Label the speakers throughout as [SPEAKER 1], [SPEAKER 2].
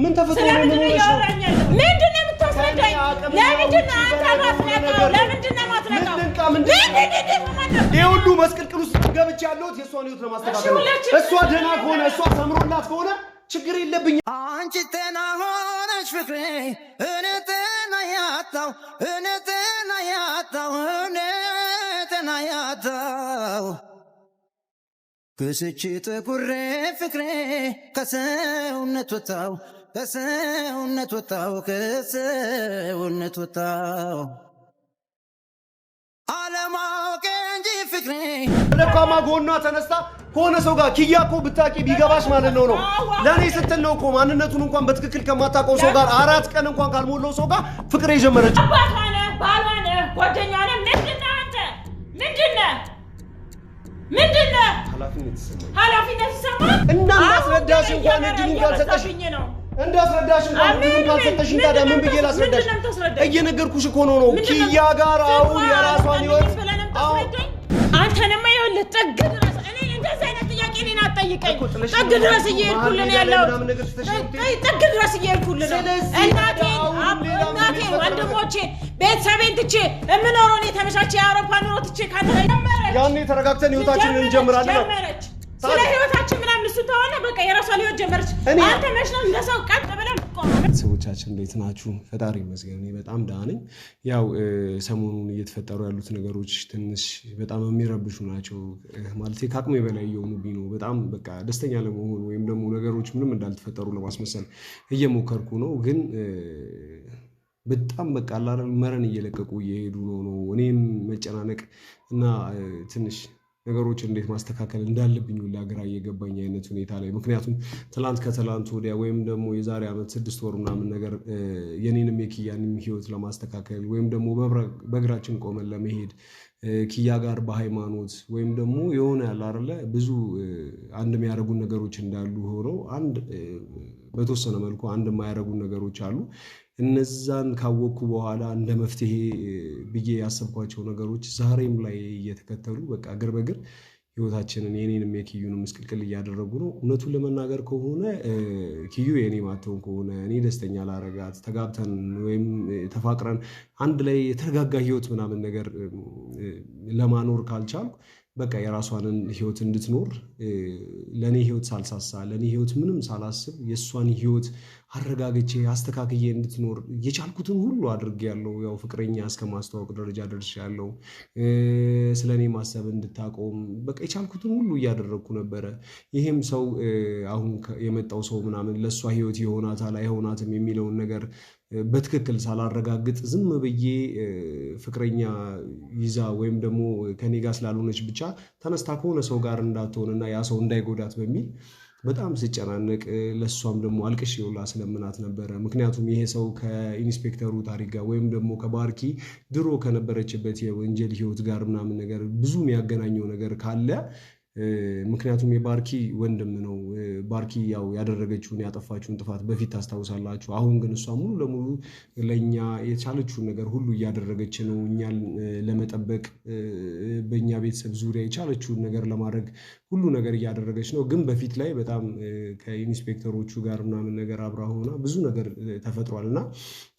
[SPEAKER 1] ምን ተፈጥሮ ነው? ምንድነው
[SPEAKER 2] የምታስረዳኝ? ለምንድነው አንተ ማስነቃው? ለምንድነው ማስነቃው?
[SPEAKER 1] ይሄ ሁሉ መስቀልቅል ውስጥ ገብቼ ያለሁት የሷን ህይወት ለማስተካከል ነው። እሷ ደህና ከሆነ እሷ ሰምሮላት ከሆነ ችግር የለብኝ።
[SPEAKER 3] አንቺ ጤና ሆነሽ ፍቅሬ እኔ ያጣው ክስችት ጉሬ ፍቅሬ ከሰውነት ወጣው አለማወቅ እንጂ ፍቅሬ
[SPEAKER 1] ለካማ ጎኗ ተነስታ ከሆነ ሰው ጋር ኪያኮ ብታቂ ቢገባሽ ማለት ነው ለኔ ስትል ነው እኮ ማንነቱን እንኳን በትክክል ከማታውቀው ሰው ጋር 4 ቀን እንኳን ካልሞላው ሰው ጋር ፍቅር የጀመረችው።
[SPEAKER 2] ባሏነ ጓደኛነ ምንድነው ኃላፊነት ይሰማል።
[SPEAKER 1] እንዳስረዳሽ እንኳን እድሉን ካልሰጠሽኝ ነው እንዳስረዳሽ እንኳን እድሉን ካልሰጠሽኝ ታዲያ ምን ብዬ ላስረዳሽ? እየነገርኩሽ እኮ ነው ኪያ ጋር አሁን የራሷን ህይወት
[SPEAKER 2] አንተንማ ይኸውልህ ጥግ ድረስ እኔ እንደዚህ አይነት ጥያቄ እኔን አትጠይቀኝ። ጥግ ድረስ እየሄድኩልህ ነው ያለው። ጥግ ድረስ እየሄድኩልህ ነው። እናቴን ወንድሞቼን ቤተሰቤን ትቼ የምኖረው እኔ ተመቻቼ የአውሮፓ ኑሮ ትቼ ካንተ ጋር
[SPEAKER 1] ያኔ ተረጋግተን ህይወታችንን እንጀምራለን።
[SPEAKER 2] ስለ ህይወታችን ምናምን እሱ ተሆነ በቃ የራሷን ህይወት ጀመረች። አንተ መች ነው እንደሰው ቀጥ ብለን
[SPEAKER 1] ቤተሰቦቻችን እንዴት ናችሁ? ፈጣሪ ይመስገን እኔ በጣም ደህና ነኝ። ያው ሰሞኑን እየተፈጠሩ ያሉት ነገሮች ትንሽ በጣም የሚረብሹ ናቸው። ማለት ከአቅሜ በላይ እየሆኑብኝ ነው። በጣም በቃ ደስተኛ ለመሆን ወይም ደግሞ ነገሮች ምንም እንዳልተፈጠሩ ለማስመሰል እየሞከርኩ ነው። ግን በጣም በቃ አላረ መረን እየለቀቁ እየሄዱ ነው። እኔም መጨናነቅ እና ትንሽ ነገሮች እንዴት ማስተካከል እንዳለብኝ ሁላ ግራ እየገባኝ አይነት ሁኔታ ላይ ምክንያቱም ከትላንት ወዲያ ወይም ደግሞ የዛሬ ዓመት 6 ወር ምናምን ነገር የኔንም የኪያንም ህይወት ለማስተካከል ወይም ደግሞ በእግራችን ቆመን ለመሄድ ኪያ ጋር በሃይማኖት ወይም ደግሞ የሆነ ያለ አይደለ ብዙ አንድ የሚያደርጉን ነገሮች እንዳሉ ሆነው በተወሰነ መልኩ አንድ የማያደርጉን ነገሮች አሉ። እነዛን ካወቅኩ በኋላ እንደ መፍትሄ ብዬ ያሰብኳቸው ነገሮች ዛሬም ላይ እየተከተሉ በቃ እግር በእግር ህይወታችንን የኔንም የኪዩንም ምስቅልቅል እያደረጉ ነው። እውነቱን ለመናገር ከሆነ ኪዩ የኔ ማተውን ከሆነ እኔ ደስተኛ ላረጋት ተጋብተን ወይም ተፋቅረን አንድ ላይ የተረጋጋ ህይወት ምናምን ነገር ለማኖር ካልቻልኩ በቃ የራሷንን ህይወት እንድትኖር ለኔ ህይወት ሳልሳሳ ለኔ ህይወት ምንም ሳላስብ የሷን ህይወት አረጋግቼ አስተካክዬ እንድትኖር የቻልኩትን ሁሉ አድርጌያለሁ። ያው ፍቅረኛ እስከማስተዋወቅ ደረጃ ደርሻለሁ። ስለኔ ማሰብ እንድታቆም በቃ የቻልኩትን ሁሉ እያደረግኩ ነበረ። ይሄም ሰው አሁን የመጣው ሰው ምናምን ለሷ ህይወት ይሆናታል አይሆናትም የሚለውን ነገር በትክክል ሳላረጋግጥ ዝም ብዬ ፍቅረኛ ይዛ ወይም ደግሞ ከኔ ጋር ስላልሆነች ብቻ ተነስታ ከሆነ ሰው ጋር እንዳትሆንና ያ ሰው እንዳይጎዳት በሚል በጣም ስጨናነቅ ለሷም ደግሞ አልቅሽ ይውላ ስለምናት ነበረ። ምክንያቱም ይሄ ሰው ከኢንስፔክተሩ ታሪክ ጋር ወይም ደግሞ ከባርኪ ድሮ ከነበረችበት የወንጀል ህይወት ጋር ምናምን ነገር ብዙ የሚያገናኘው ነገር ካለ ምክንያቱም የባርኪ ወንድም ነው። ባርኪ ያው ያደረገችውን ያጠፋችውን ጥፋት በፊት ታስታውሳላችሁ። አሁን ግን እሷ ሙሉ ለሙሉ ለኛ የቻለችውን ነገር ሁሉ እያደረገች ነው። እኛን ለመጠበቅ በእኛ ቤተሰብ ዙሪያ የቻለችውን ነገር ለማድረግ ሁሉ ነገር እያደረገች ነው። ግን በፊት ላይ በጣም ከኢንስፔክተሮቹ ጋር ምናምን ነገር አብራ ሆና ብዙ ነገር ተፈጥሯል እና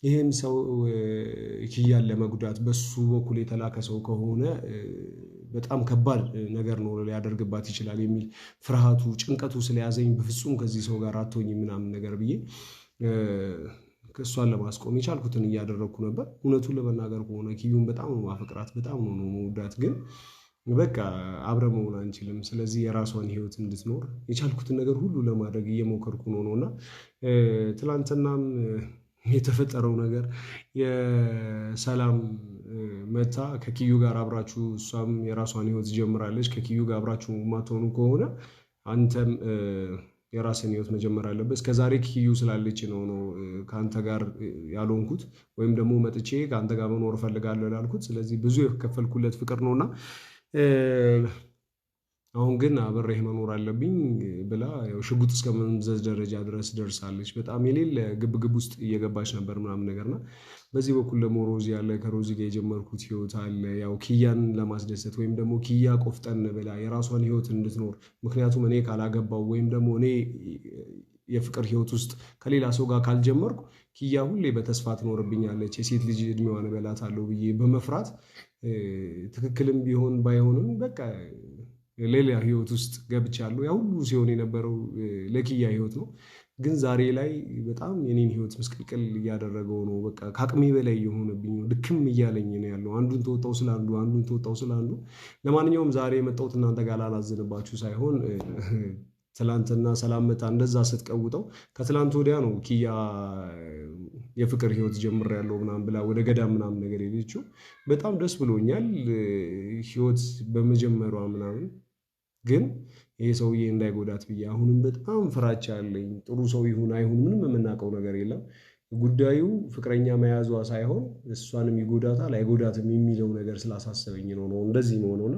[SPEAKER 1] ይህም ሰው ኪያን ለመጉዳት በሱ በኩል የተላከ ሰው ከሆነ በጣም ከባድ ነገር ነው ሊያደርግባት ይችላል የሚል ፍርሃቱ ጭንቀቱ ስለያዘኝ በፍጹም ከዚህ ሰው ጋር አትሆኝ ምናምን ነገር ብዬ እሷን ለማስቆም የቻልኩትን እያደረግኩ ነበር። እውነቱን ለመናገር ከሆነ ኪዩን በጣም ነው ማፈቅራት፣ በጣም ነው መውዳት። ግን በቃ አብረ መሆን አንችልም። ስለዚህ የራሷን ህይወት እንድትኖር የቻልኩትን ነገር ሁሉ ለማድረግ እየሞከርኩ ነውና ትላንትናም የተፈጠረው ነገር የሰላም መታ ከኪዩ ጋር አብራችሁ እሷም የራሷን ህይወት ጀምራለች። ከኪዩ ጋር አብራችሁ ማትሆኑ ከሆነ አንተም የራስን ህይወት መጀመር አለበት። እስከዛሬ ኪዩ ስላለች ነው ከአንተ ጋር ያልሆንኩት ወይም ደግሞ መጥቼ ከአንተ ጋር መኖር እፈልጋለሁ ያልኩት። ስለዚህ ብዙ የከፈልኩለት ፍቅር ነውና አሁን ግን አብሬህ መኖር አለብኝ ብላ ያው ሽጉጥ እስከ መምዘዝ ደረጃ ድረስ ደርሳለች። በጣም የሌለ ግብግብ ውስጥ እየገባች ነበር ምናምን ነገርና በዚህ በኩል ደግሞ ሮዚ ያለ ከሮዚ ጋር የጀመርኩት ህይወት አለ። ያው ኪያን ለማስደሰት ወይም ደግሞ ኪያ ቆፍጠን ብላ የራሷን ህይወት እንድትኖር ምክንያቱም እኔ ካላገባው ወይም ደግሞ እኔ የፍቅር ህይወት ውስጥ ከሌላ ሰው ጋር ካልጀመርኩ ኪያ ሁሌ በተስፋ ትኖርብኛለች የሴት ልጅ እድሜዋን እበላታለሁ ብዬ በመፍራት ትክክልም ቢሆን ባይሆንም በቃ ሌላ ህይወት ውስጥ ገብቻለሁ። ያ ሁሉ ሲሆን የነበረው ለኪያ ህይወት ነው። ግን ዛሬ ላይ በጣም የኔን ህይወት ምስቅልቅል እያደረገው ነው። በቃ ከአቅሜ በላይ የሆነብኝ ነው። ድክም እያለኝ ነው ያለው። አንዱን ተወጣው ስለ አንዱ። ለማንኛውም ዛሬ የመጣሁት እናንተ ጋር ላላዝንባችሁ ሳይሆን ትላንትና ሰላም መጣ እንደዛ ስትቀውጠው ከትላንት ወዲያ ነው ኪያ የፍቅር ህይወት ጀምሬያለሁ ምናምን ብላ ወደ ገዳም ምናምን ነገር ሄደችው። በጣም ደስ ብሎኛል ህይወት በመጀመሯ ምናምን። ግን ይሄ ሰውዬ እንዳይጎዳት ብዬ አሁንም በጣም ፍራቻ አለኝ። ጥሩ ሰው ይሁን አይሁን ምንም የምናውቀው ነገር የለም። ጉዳዩ ፍቅረኛ መያዟ ሳይሆን እሷንም ይጎዳታል አይጎዳትም የሚለው ነገር ስላሳሰበኝ ነው እንደዚህ ነውና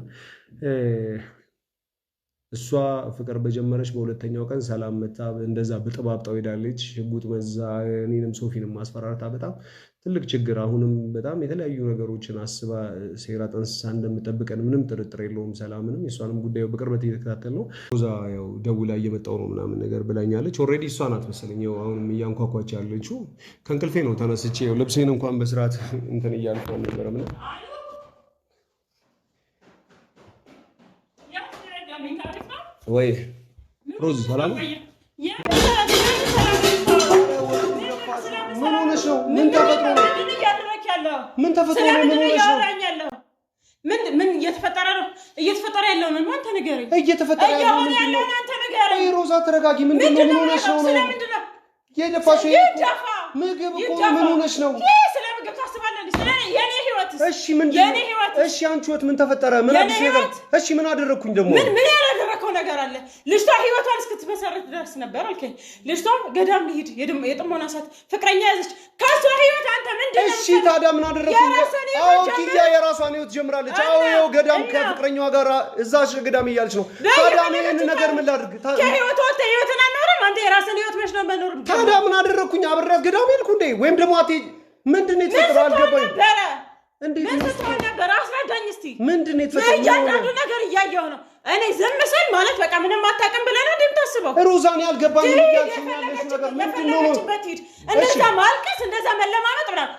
[SPEAKER 1] እሷ ፍቅር በጀመረች በሁለተኛው ቀን ሰላም መታ እንደዛ በጥባብጣው ሄዳለች። ሽጉጥ መዛ እኔንም ሶፊንም ማስፈራርታ በጣም ትልቅ ችግር። አሁንም በጣም የተለያዩ ነገሮችን አስባ ሴራ ጠንስሳ እንደምጠብቀን ምንም ጥርጥር የለውም። ሰላምንም የእሷንም ጉዳዩ በቅርበት እየተከታተል ነው። ዛ ያው ደውላ እየመጣው ነው ምናምን ነገር ብላኛለች። ኦልሬዲ እሷ ናት መሰለኝ አሁንም እያንኳኳች ያለችው። ከእንቅልፌ ነው ተነስቼ ልብሴን እንኳን በስርዓት እንትን እያልኩ አልነበረም ነው ወይ ሮዚ ሰላም ምን ሆነሽ ነው? ምን ተፈጥሮ ነው? ምን ተፈጥሮ ነው? ምን ሆነሽ ነው?
[SPEAKER 2] ምን እየተፈጠረ ነው? እየተፈጠረ ያለው ነው አንተ ንገረኝ። እየተፈጠረ ያለው ነው አንተ ንገረኝ።
[SPEAKER 1] ወይ ሮዛ ተረጋጊ። ምንድን ነው? ምን ሆነሽ ነው?
[SPEAKER 2] ስለምንድን ነው
[SPEAKER 1] የደፋሽ? ምግብ እኮ ምን ሆነሽ ነው?
[SPEAKER 2] ስለ ምግብ ታስባለህ? ስለ የኔ ህይወት
[SPEAKER 1] እሺ ምንድን ነው? እሺ አንቺ ህይወት ምን ተፈጠረ? ምን አዲስ ነገር? እሺ ምን አደረኩኝ ደግሞ?
[SPEAKER 2] ምን ያላደረከው ነገር አለ? ልጅቷ ህይወቷን እስክትመሰረት ድረስ ነበር አልከኝ። ልጅቷ ገዳም ልሂድ የጥሞና ሰዓት ፍቅረኛ ያዘች። ከሷ ህይወት አንተ ምንድን ነው?
[SPEAKER 1] እሺ ታዲያ ምን አደረኩኝ? አዎ ኪያ የራሷን ህይወት ጀምራለች። አዎ ይኸው ገዳም ከፍቅረኛዋ ጋር እዛሽ ገዳም እያለች ነው። ታዲያ ምን ነገር ምን ላድርግ?
[SPEAKER 2] ከህይወት ወጥተ ህይወትን አኖርም አንተ የራስን ህይወት መች ነው መኖር?
[SPEAKER 1] ታዲያ ምን አደረኩኝ? አብሬያት ገዳም ሄድኩ እንዴ? ወይም ደግሞ አትሄጂ? ምንድን ነው የተፈጠረው? አልገባኝም። እንዴት
[SPEAKER 2] ነበር? አስረዳኝ እስቲ።
[SPEAKER 1] ምንድን ነው የተፈጠረው?
[SPEAKER 2] እያንዳንዱ ነገር እያየሁ ነው እኔ። ዝም ስል ማለት በቃ ምንም አታውቅም ብለህ ነው እንደምታስበው?
[SPEAKER 1] ሮዛን ያልገባኝ እያልሽኝ ያለሽው ነገር ምንድን ነው?
[SPEAKER 2] እንደዛ ማልቀስ እንደዛ መለማመጥ ምናምን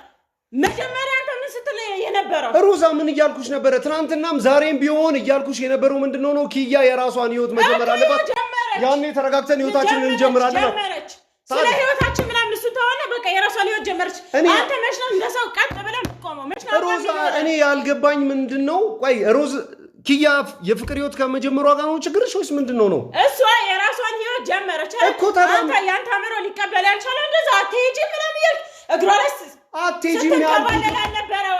[SPEAKER 2] መጀመሪያ አንተ ምን ስትል የነበረው?
[SPEAKER 1] ሮዛ ምን እያልኩሽ ነበረ? ትናንትናም ዛሬም ቢሆን እያልኩሽ የነበረው ምንድን ነው? ኪያ የራሷን ህይወት መጀመር አለባት። ያኔ ተረጋግተን ህይወታችንን እንጀምራለን።
[SPEAKER 2] ስለ ህይወታችን ምናምን እሱ ተሆነ በቃ የራሷን ህይወት ጀመረች። አንተ መች ነው እንደሰው ቀጥ ብለህ ቆመው? መች ነው
[SPEAKER 1] ሮዛ? እኔ ያልገባኝ ምንድን ነው? ቆይ ሮዝ ኪያ የፍቅር ህይወት ከመጀመሯ ጋር ነው ችግርሽ ወይስ ምንድን ነው?
[SPEAKER 2] እሷ የራሷን ህይወት ጀመረች
[SPEAKER 1] እኮ። ታዲያ
[SPEAKER 2] አንተ ያንተ አምሮ ሊቀበል ያልቻለ እንደዛ አትሄጂ ምናምን እያልክ እግሯ ላይ
[SPEAKER 1] አትሄጂም ያልኩት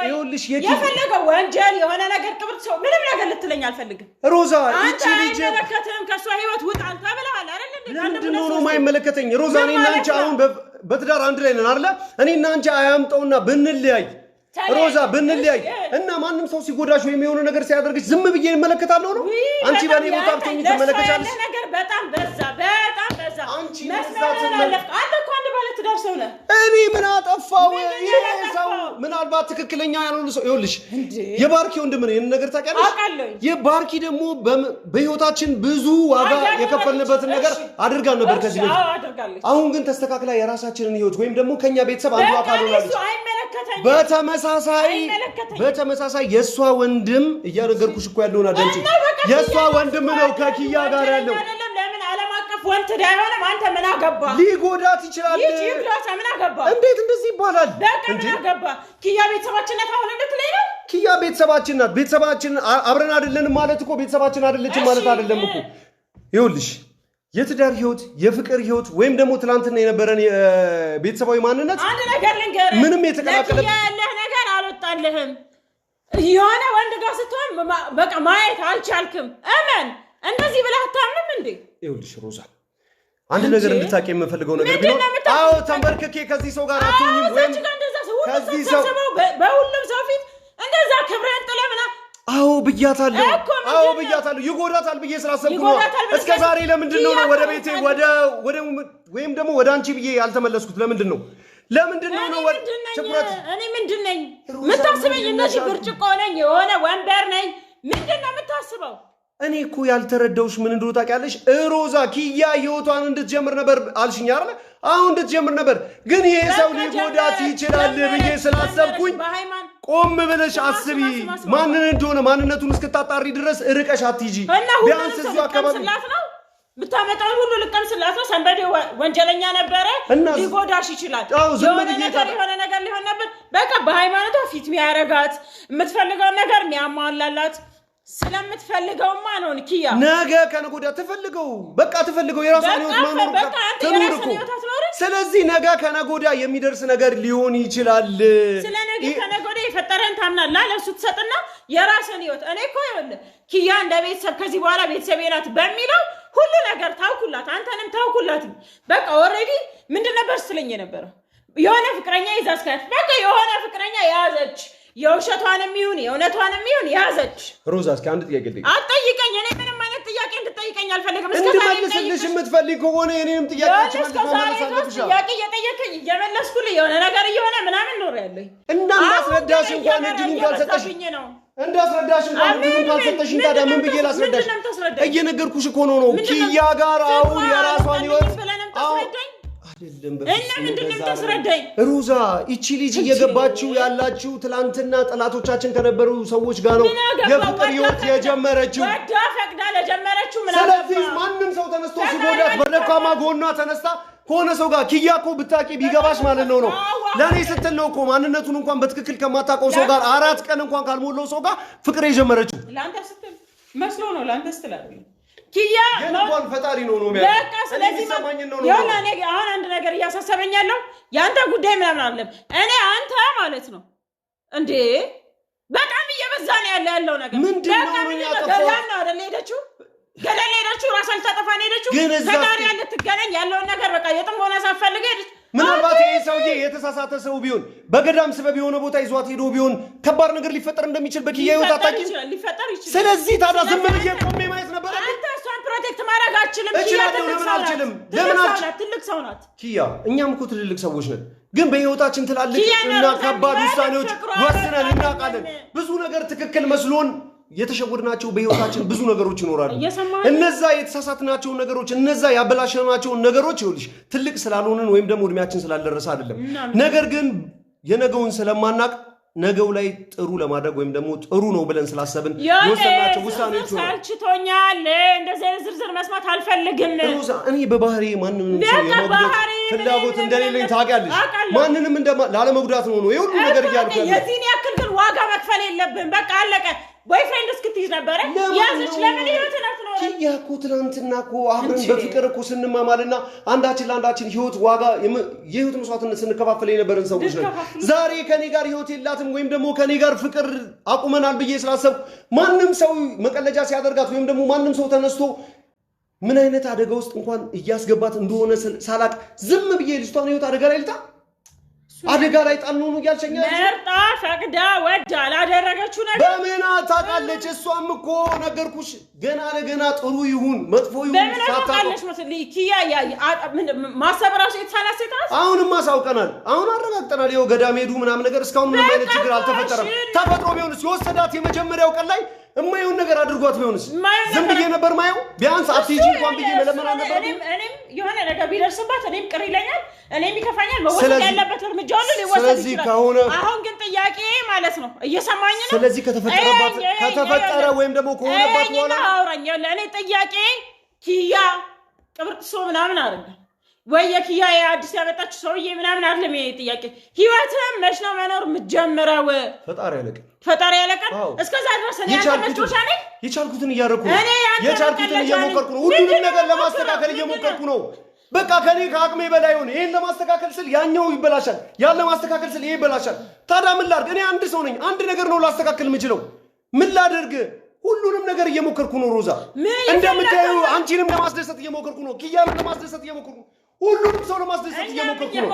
[SPEAKER 2] ይኸውልሽ፣ የፈለገው ወንጀል የሆነ ነገር ቅብርት ሰው ምንም ነገር ልትለኝ አልፈልግም።
[SPEAKER 1] ሮዛ
[SPEAKER 2] አንተ አይመለከትህም ከእሷ ህይወት ውጣ ተብለሃል አይደል?
[SPEAKER 1] ምንድን ነው የማይመለከተኝ? ሮዛ እኔና አንቺ አሁን በትዳር አንድ ላይ ነን አይደለ? እኔና አንቺ አያምጠውና ብንለያይ ሮዛ ብንለያይ እና ማንም ሰው ሲጎዳሽ ወይም የሆነ ነገር ሲያደርግሽ ዝም ብዬ እመለከታለሁ ነው? አንቺ በእኔ ቦታ ብትሆኚ ትመለከቻለሽ?
[SPEAKER 2] ነገር በጣም በዛ።
[SPEAKER 1] አንቺ
[SPEAKER 2] አንተ እኮ አንድ ባለ ትዳር ሰው ነህ።
[SPEAKER 1] እኔ ምን አጠፋው? ይሄ ሰው ምናልባት ትክክለኛ ያልሆነ ሰው ይኸውልሽ፣ የባርኪ ወንድም ነው። ይሄን ነገር ታውቂያለሽ? የባርኪ ደግሞ በህይወታችን ብዙ ዋጋ የከፈልንበትን ነገር አድርጋን ነበር ከዚህ በፊት። አሁን ግን ተስተካክላ የራሳችንን ህይወት ወይም ደግሞ ከኛ ቤተሰብ አንዱ አካል ሆናለች። በተመሳሳይ የእሷ ወንድም እያነገርኩሽ እኮ ያለውን አዳምጪ። የእሷ ወንድም ነው ከኪያ ጋር ያለው።
[SPEAKER 2] ለምን ዓለም አቀፍ ወንድ ዳይሆንም አንተ ምን አገባ?
[SPEAKER 1] ሊጎዳት ይችላል።
[SPEAKER 2] ምን አገባ?
[SPEAKER 1] እንዴት እንደዚህ ይባላል?
[SPEAKER 2] ምን አገባ? ኪያ ቤተሰባችን ናት አሁን እንድትለኝ ነው?
[SPEAKER 1] ኪያ ቤተሰባችን ናት። ቤተሰባችን አብረን አይደለንም ማለት እኮ ቤተሰባችን አይደለችም ማለት አይደለም እኮ። ይኸውልሽ የትዳር ህይወት የፍቅር ህይወት ወይም ደግሞ ትናንትና የነበረን ቤተሰባዊ ማንነት
[SPEAKER 2] አንድ ነገር ልንገርህ፣
[SPEAKER 1] ምንም የተቀላቀለ
[SPEAKER 2] ያለህ ነገር አልወጣልህም። የሆነ ወንድ ጋር ስትሆን በቃ ማየት አልቻልክም። እመን እንደዚህ ብለህ አታምንም እንዴ?
[SPEAKER 1] ይኸውልሽ ሮዛ አንድ ነገር እንድታውቂ የምፈልገው ነገር ቢኖር፣ አዎ ተንበርክኬ ከዚህ ሰው ጋር አትሆኝም ወይም ከዚህ ሰው
[SPEAKER 2] በሁሉም ሰው ፊት እንደዛ ክብረን ጥለህ ምናምን
[SPEAKER 1] አዎ ብያታለሁ። ይጎዳታል ብዬ ስላሰብኩ ነው። እስከ ዛሬ ለምንድን ነው ወደ ቤቴ ወይም ደግሞ ወደ አንቺ ብዬ ያልተመለስኩት? ለምንድን ነው ትኩረት?
[SPEAKER 2] እኔ ምንድን ነኝ? የምታስበኝ እነዚህ ብርጭቆ ነኝ? የሆነ ወንበር ነኝ? ምንድን ነው የምታስበው?
[SPEAKER 1] እኔ እኮ ያልተረዳውሽ ምን እንደሆነ ታውቂያለሽ? ሮዛ ኪያ ህይወቷን እንድትጀምር ነበር አልሽኝ አይደል? አሁን እንድትጀምር ነበር፣ ግን ይሄ ሰው ሊጎዳት ይችላል ብዬ ስላሰብኩኝ ቆም ብለሽ አስቢ። ማንን እንደሆነ ማንነቱን እስክታጣሪ ድረስ ርቀሽ አትይጂ። ቢያንስ እዚሁ አካባቢ
[SPEAKER 2] ብታመጣው ሁሉ ልቀምስላት ነው። ሰንበዴ ወንጀለኛ ነበረ፣ ሊጎዳሽ ይችላል። የሆነ ነገር ሊሆን ነበር። በቃ በሃይማኖቷ ፊት የሚያረጋት የምትፈልገውን ነገር የሚያሟላላት ስለምትፈልገውማ ነው። ኪያ
[SPEAKER 1] ነገ ከነገ ወዲያ ትፈልገው፣ በቃ ትፈልገው የራሷን ህይወት መኖር ትኑር እኮ። ስለዚህ ነገ ከነገ ወዲያ የሚደርስ ነገር ሊሆን ይችላል።
[SPEAKER 2] ስለ ነገ ከነገ ወዲያ የፈጠረን ታምናለህ? ለሱ ትሰጥና የራስን ህይወት እኔ እኮ ይኸውልህ ኪያ እንደ ቤተሰብ ከዚህ በኋላ ቤተሰቤ ናት በሚለው ሁሉ ነገር ታውኩላት፣ አንተንም ታውኩላት። በቃ ኦልሬዲ ምንድን ነበር ስትለኝ የነበረው? የሆነ ፍቅረኛ ይዛ እስካት በቃ የሆነ ፍቅረኛ ያዘች። የውሸቷንም ይሁን የእውነቷንም ይሁን ያዘች።
[SPEAKER 1] ሮዛ እስኪ አንድ ጥያቄ ልጠይቅ።
[SPEAKER 2] አትጠይቀኝ። እኔ ምንም አይነት ጥያቄ እንድጠይቀኝ አልፈልግም።
[SPEAKER 1] እንድመልስልሽ የምትፈልግ ከሆነ የኔንም ጥያቄ
[SPEAKER 2] ጥያቄ እየጠየቀኝ እየመለስኩልህ የሆነ ነገር እየሆነ ምናምን ኖር ያለኝ
[SPEAKER 1] እንዳስረዳሽ እንኳን እድሉን ካልሰጠሽኝ ነው እንዳስረዳሽ እንኳን እድሉን ካልሰጠሽኝ ታዲያ ምን ብዬ ላስረዳሽ? እየነገርኩሽ እኮ ነው ኪያ ጋር አሁን የራሷን ህይወት
[SPEAKER 2] እና ምንድነው ተስረዳኝ?
[SPEAKER 1] ሩዛ እቺ ልጅ እየገባችው ያላችሁ ትላንትና ጠላቶቻችን ከነበሩ ሰዎች ጋር ነው የፍቅር ህይወት የጀመረችው።
[SPEAKER 2] ወዳ ፈቅዳ ለጀመረችው ምን አገባ?
[SPEAKER 1] ስለዚህ ማንም ሰው ተነስቶ ሲጎዳት በደካማ ጎኗ ተነስታ ከሆነ ሰው ጋር ኪያ እኮ ብታቂ ቢገባሽ ማለት ነው ለኔ ስትል ነው እኮ ማንነቱን እንኳን በትክክል ከማታውቀው ሰው ጋር 4 ቀን እንኳን ካልሞላው ሰው ጋር ፍቅር የጀመረችው።
[SPEAKER 2] ላንተ ስትል መስሎ ነው። ላንተ ስትል አይደል ኪያ
[SPEAKER 1] የነጓን ፈጣሪ ነው
[SPEAKER 2] በቃ ስለዚህ ያው እኔ አሁን አንድ ነገር እያሳሰበኛለሁ። ያንተ ጉዳይ ምናምን አይደለም። እኔ አንተ ማለት ነው እንዴ በጣም እየበዛ ነው ያለው ነገር።
[SPEAKER 1] ምንድነው
[SPEAKER 2] ገዳም ነው አይደል ሄደችው? ገዳም ሄደችው ራስ አልታጠፋ ነው ሄደችው። ፈጣሪ ያለ ትገናኝ ያለውን ነገር በቃ የትም ሆነ ሳፈልግ ሄደች።
[SPEAKER 1] ምናልባት ይሄ ሰውዬ የተሳሳተ ሰው ቢሆን በገዳም ስበብ የሆነ ቦታ ይዟት ሄዶ ቢሆን ከባድ ነገር ሊፈጠር እንደሚችል በኪያ ህይወት አታውቂም?
[SPEAKER 2] ሊፈጠር ይችላል።
[SPEAKER 1] ስለዚህ ታዲያ ዝም ብዬ ቆሜ ማየት ነበር።
[SPEAKER 2] አንተ እሷን ፕሮቴክት ማድረግ አትችልም።
[SPEAKER 1] ለምን አልችልም? ለምን አልችልም?
[SPEAKER 2] ትልቅ ሰው ናት
[SPEAKER 1] ኪያ። እኛም እኮ ትልልቅ ሰዎች ነን፣ ግን በህይወታችን ትላልቅ እና ከባድ ውሳኔዎች ወስነን እናውቃለን። ብዙ ነገር ትክክል መስሎን የተሸወድናቸው በህይወታችን ብዙ ነገሮች ይኖራሉ። እነዛ የተሳሳትናቸውን ነገሮች እነዛ ያበላሸናቸውን ነገሮች ይኸውልሽ ትልቅ ስላልሆንን ወይም ደግሞ እድሜያችን ስላልደረሰ አይደለም። ነገር ግን የነገውን ስለማናቅ ነገው ላይ ጥሩ ለማድረግ ወይም ደግሞ ጥሩ ነው ብለን ስላሰብን የወሰናቸው ውሳኔዎች ነው።
[SPEAKER 2] አልችቶኛል። እንደዚህ አይነት ዝርዝር መስማት አልፈልግም።
[SPEAKER 1] ሮዛ እኔ በባህሪ ማንንም ሰው የመጉዳት ፍላጎት እንደሌለኝ ታውቂያለሽ። ማንንም ላለመጉዳት ነው የሁሉ ነገር እያልኩ ያለው።
[SPEAKER 2] የዚህን ያክል ግን ዋጋ መክፈል የለብን። በቃ አለቀ። ቦይፍሬንድ እስክትይዝ ነበረ ያዝች። ለምን ህይወትን አትኖርም?
[SPEAKER 1] ኪያ እኮ ትናንትና እኮ አብረን በፍቅር እኮ ስንማማልና አንዳችን ለአንዳችን ህይወት ዋጋ የህይወት መስዋዕትነት ስንከፋፈል የነበረን ሰዎች ነን። ዛሬ ከኔ ጋር ህይወት የላትም ወይም ደግሞ ከኔ ጋር ፍቅር አቁመናል ብዬ ስላሰብኩ ማንም ሰው መቀለጃ ሲያደርጋት ወይም ደግሞ ማንም ሰው ተነስቶ ምን አይነት አደጋ ውስጥ እንኳን እያስገባት እንደሆነ ሳላቅ ዝም ብዬ ልጅቷን ህይወት አደጋ ላይ ልጣ አደጋ ላይ ጣል ነው ያልሸኛ
[SPEAKER 2] መርጣ ፈቅዳ ወዳ ላደረገችው ነገር
[SPEAKER 1] በምን ታውቃለች? እሷም እኮ ነገርኩሽ ገና ለገና ጥሩ ይሁን መጥፎ ይሁን
[SPEAKER 2] ታውቃለች መስለኝ ኪያ ማሰብ ራሱ የተሳናት ሴት ናት።
[SPEAKER 1] አሁንማ ሳውቀናል፣ አሁን አረጋግጠናል። ይኸው ገዳም ሄዱ ምናምን ነገር እስካሁን ምንም አይነት ችግር አልተፈጠረም። ተፈጥሮ ቢሆንስ የወሰዳት የመጀመሪያው ቀን ላይ እማይሆን ነገር አድርጓት ቢሆንስ ዝም ብዬ ነበር ማየው? ቢያንስ አትሂጂ እንኳን ብዬ መለመን ነበር።
[SPEAKER 2] እኔም የሆነ ነገር ቢደርስባት እኔም ቅር ይለኛል፣ እኔም ይከፋኛል። መወሰድ ያለበት እርምጃ ሁሉ ሊወሰድ ይችላል። አሁን ግን ጥያቄ ማለት ነው እየሰማኝ ነው።
[SPEAKER 1] ስለዚህ ከተፈጠረ ወይም ደግሞ ከሆነባት በኋላ
[SPEAKER 2] አውራኝ ለእኔ ጥያቄ ኪያ ቅብርጥሶ ምናምን አይደለም ወይ የኪያ የአዲስ ያመጣችው ሰውዬ ምናምን አይደለም። ይሄ ጥያቄ ህይወትም መች ነው መኖር የምትጀምረው? ፈጣሪ ያለቀን እስከዛ ድረስ እኔ አንተ መጮሻ ነኝ።
[SPEAKER 1] የቻልኩትን እያደረኩ ነው። የቻልኩትን እየሞከርኩ ነው። ሁሉንም ነገር ለማስተካከል እየሞከርኩ ነው። በቃ ከኔ ከአቅሜ በላይ ሆነ። ይሄን ለማስተካከል ስል ያኛው ይበላሻል፣ ያን ለማስተካከል ስል ይሄ ይበላሻል። ታዲያ ምን ላድርግ? እኔ አንድ ሰው ነኝ። አንድ ነገር ነው ላስተካከል የምችለው። ምን ላድርግ? ሁሉንም ነገር እየሞከርኩ ነው ሮዛ። እንደምታዩ አንቺንም ለማስደሰት እየሞከርኩ ነው። ኪያንም ለማስደሰት እየሞከርኩ ነው። ሁሉንም ሰው ለማስደሰት እየሞከርኩ ነው።